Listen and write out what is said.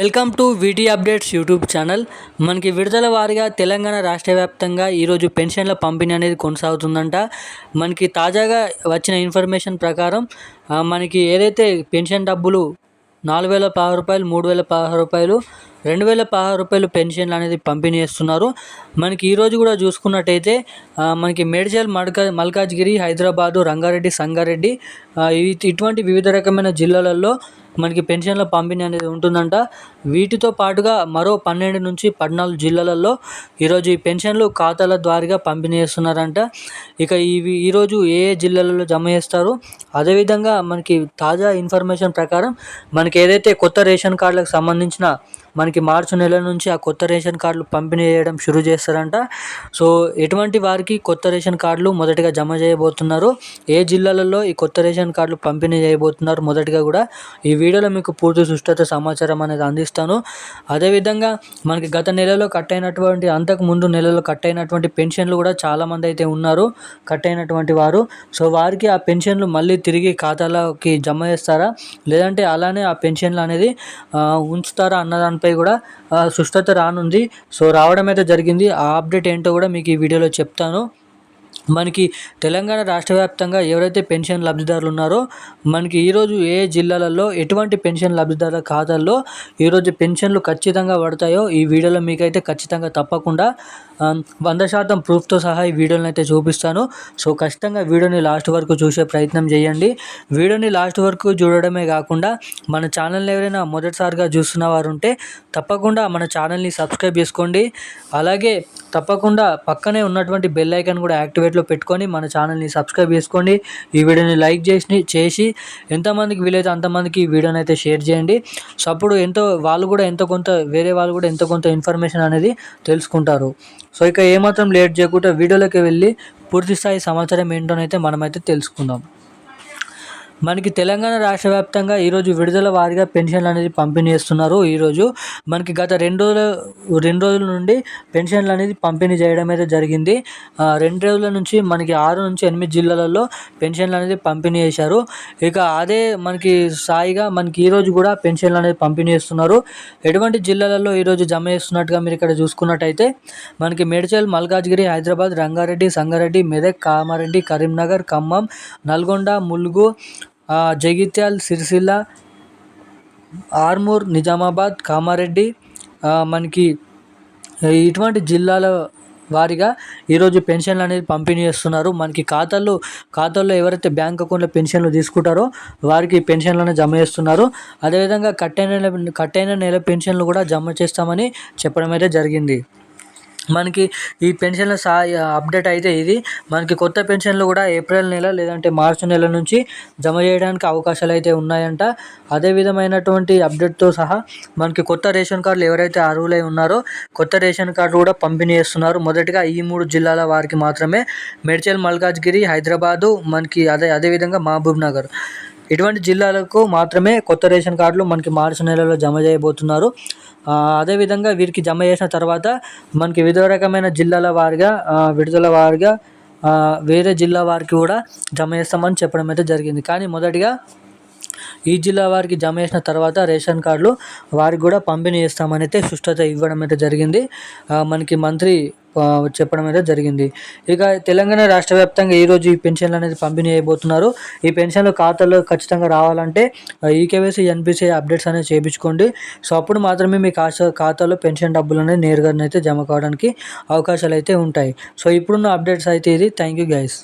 Welcome to వీటీ updates YouTube channel. మనకి విడుదల వారీగా తెలంగాణ రాష్ట్ర వ్యాప్తంగా ఈరోజు పెన్షన్ల పంపిణీ అనేది కొనసాగుతుందంట. మనకి తాజాగా వచ్చిన ఇన్ఫర్మేషన్ ప్రకారం మనకి ఏదైతే పెన్షన్ డబ్బులు 4,016 రూపాయలు, 3,016 రూపాయలు, 2,016 రూపాయలు పెన్షన్లు అనేది పంపిణీ చేస్తున్నారు. మనకి ఈరోజు కూడా చూసుకున్నట్టయితే మనకి మేడ్చల్, మల్కాజ్గిరి, హైదరాబాదు, రంగారెడ్డి, సంగారెడ్డి ఇటువంటి వివిధ రకమైన జిల్లాలలో మనకి పెన్షన్ల పంపిణీ అనేది ఉంటుందంట. వీటితో పాటుగా మరో 12 నుంచి 14 జిల్లాలలో ఈరోజు ఈ పెన్షన్లు ఖాతాల ద్వారాగా పంపిణీ చేస్తున్నారంట. ఇక ఈరోజు ఏ ఏ జిల్లాలలో జమ చేస్తారు, అదేవిధంగా మనకి తాజా ఇన్ఫర్మేషన్ ప్రకారం మనకి ఏదైతే కొత్త రేషన్ కార్డులకు సంబంధించిన మనకి మార్చి నెల నుంచి ఆ కొత్త రేషన్ కార్డులు పంపిణీ చేయడం షురూ చేస్తారంట. సో ఎటువంటి వారికి కొత్త రేషన్ కార్డులు మొదటగా జమ చేయబోతున్నారు, ఏ జిల్లాలలో ఈ కొత్త రేషన్ కార్డులు పంపిణీ చేయబోతున్నారు మొదటిగా కూడా ఈ వీడియోలో మీకు పూర్తి సుష్ఠత సమాచారం అనేది అందిస్తాను. అదేవిధంగా మనకి గత నెలలో కట్ అయినటువంటి, అంతకు ముందు నెలలో కట్ అయినటువంటి పెన్షన్లు కూడా చాలామంది అయితే ఉన్నారు కట్ అయినటువంటి వారు. సో వారికి ఆ పెన్షన్లు మళ్ళీ తిరిగి ఖాతాలోకి జమ చేస్తారా, లేదంటే అలానే ఆ పెన్షన్లు అనేది ఉంచుతారా అన్నదానిపై కూడా సుష్ఠత రానుంది. సో రావడం అయితే జరిగింది. ఆ అప్డేట్ ఏంటో కూడా మీకు ఈ వీడియోలో చెప్తాను. మనకి తెలంగాణ రాష్ట్ర వ్యాప్తంగా ఎవరైతే పెన్షన్ లబ్ధిదారులు ఉన్నారో మనకి ఈరోజు ఏ జిల్లాలలో ఎటువంటి పెన్షన్ లబ్ధిదారుల ఖాతాల్లో ఈరోజు పెన్షన్లు ఖచ్చితంగా పడతాయో ఈ వీడియోలో మీకైతే ఖచ్చితంగా తప్పకుండా 100% ప్రూఫ్తో సహా ఈ వీడియోని అయితే చూపిస్తాను. సో ఖచ్చితంగా వీడియోని లాస్ట్ వరకు చూసే ప్రయత్నం చేయండి. వీడియోని లాస్ట్ వరకు చూడడమే కాకుండా మన ఛానల్ని ఎవరైనా మొదటిసారిగా చూస్తున్న వారు ఉంటే తప్పకుండా మన ఛానల్ని సబ్స్క్రైబ్ చేసుకోండి. అలాగే తప్పకుండా పక్కనే ఉన్నటువంటి బెల్ ఐకాన్ కూడా యాక్టివేట్లో పెట్టుకొని మన ఛానల్ని సబ్స్క్రైబ్ చేసుకోండి. ఈ వీడియోని లైక్ చేసి ఎంతమందికి వీలైతే అంతమందికి ఈ వీడియోని అయితే షేర్ చేయండి. సో అప్పుడు వేరే వాళ్ళు కూడా ఎంతో కొంత ఇన్ఫర్మేషన్ అనేది తెలుసుకుంటారు. సో ఇక ఏమాత్రం లేట్ చేయకుండా వీడియోలోకి వెళ్ళి పూర్తి స్థాయి సమాచారం ఏంటోనైతే మనమైతే తెలుసుకుందాం. మనకి తెలంగాణ రాష్ట్ర వ్యాప్తంగా ఈరోజు విడుదల వారీగా పెన్షన్లు అనేది పంపిణీ చేస్తున్నారు. ఈరోజు మనకి గత రెండు రోజుల నుండి పెన్షన్లు అనేది పంపిణీ చేయడం అయితే జరిగింది. 2 రోజుల నుంచి మనకి 6 నుంచి 8 జిల్లాలలో పెన్షన్లు అనేది పంపిణీ చేశారు. ఇక అదే మనకి సాయిగా మనకి ఈరోజు కూడా పెన్షన్లు అనేది పంపిణీ చేస్తున్నారు. ఎటువంటి జిల్లాలలో ఈరోజు జమ చేస్తున్నట్టుగా మీరు ఇక్కడ చూసుకున్నట్టయితే మనకి మేడ్చల్, మల్కాజ్గిరి, హైదరాబాద్, రంగారెడ్డి, సంగారెడ్డి, మెదక్, కామారెడ్డి, కరీంనగర్, ఖమ్మం, నల్గొండ, ములుగు, జగిత్యాల, సిరిసిల్ల, ఆర్మూర్, నిజామాబాద్, కామారెడ్డి మనకి ఇటువంటి జిల్లాల వారీగా ఈరోజు పెన్షన్లు అనేది పంపిణీ చేస్తున్నారు. మనకి ఖాతాల్లో ఎవరైతే బ్యాంక్ అకౌంట్లో పెన్షన్లు తీసుకుంటారో వారికి పెన్షన్లు అనేది జమ చేస్తున్నారు. అదేవిధంగా కట్టైన నెల పెన్షన్లు కూడా జమ చేస్తామని చెప్పడం అయితే జరిగింది. మనకి ఈ పెన్షన్ల అప్డేట్ అయితే ఇది. మనకి కొత్త పెన్షన్లు కూడా ఏప్రిల్ నెల లేదంటే మార్చి నెల నుంచి జమ చేయడానికి అవకాశాలు అయితే ఉన్నాయంట. అదే విధమైనటువంటి అప్డేట్తో సహా మనకి కొత్త రేషన్ కార్డులు ఎవరైతే అర్హులై ఉన్నారో కొత్త రేషన్ కార్డు కూడా పంపిణీ చేస్తున్నారు. మొదటిగా ఈ 3 జిల్లాల వారికి మాత్రమే మేడ్చల్, మల్కాజ్గిరి, హైదరాబాదు, మనకి అదేవిధంగా మహబూబ్ నగర్ ఇటువంటి జిల్లాలకు మాత్రమే కొత్త రేషన్ కార్డులు మనకి మార్చి నెలలో జమ చేయబోతున్నారు. అదేవిధంగా వీరికి జమ చేసిన తర్వాత మనకి వివిధ రకమైన జిల్లాల వారిగా విడుదల వారిగా వేరే జిల్లా వారికి కూడా జమ చేస్తామని చెప్పడం అయితే జరిగింది. కానీ మొదటిగా ఈ జిల్లా వారికి జమ చేసిన తర్వాత రేషన్ కార్డులు వారికి కూడా పంపిణీ చేస్తామని అయితే సుష్ఠత ఇవ్వడం అయితే జరిగింది. మనకి మంత్రి చెప్పడం అయితే జరిగింది. ఇక తెలంగాణ రాష్ట్ర వ్యాప్తంగా ఈరోజు ఈ పెన్షన్లు అనేది పంపిణీ అయిపోతున్నారు. ఈ పెన్షన్లు ఖాతాలో ఖచ్చితంగా రావాలంటే ఈకేవైసీ, ఎన్పిసిఐ అప్డేట్స్ అనేది చేయించుకోండి. సో అప్పుడు మాత్రమే మీ ఖాతాలో పెన్షన్ డబ్బులు అనేది నేరుగా అయితే జమ కావడానికి అవకాశాలు అయితే ఉంటాయి. సో ఇప్పుడున్న అప్డేట్స్ అయితే ఇది. Thank you guys.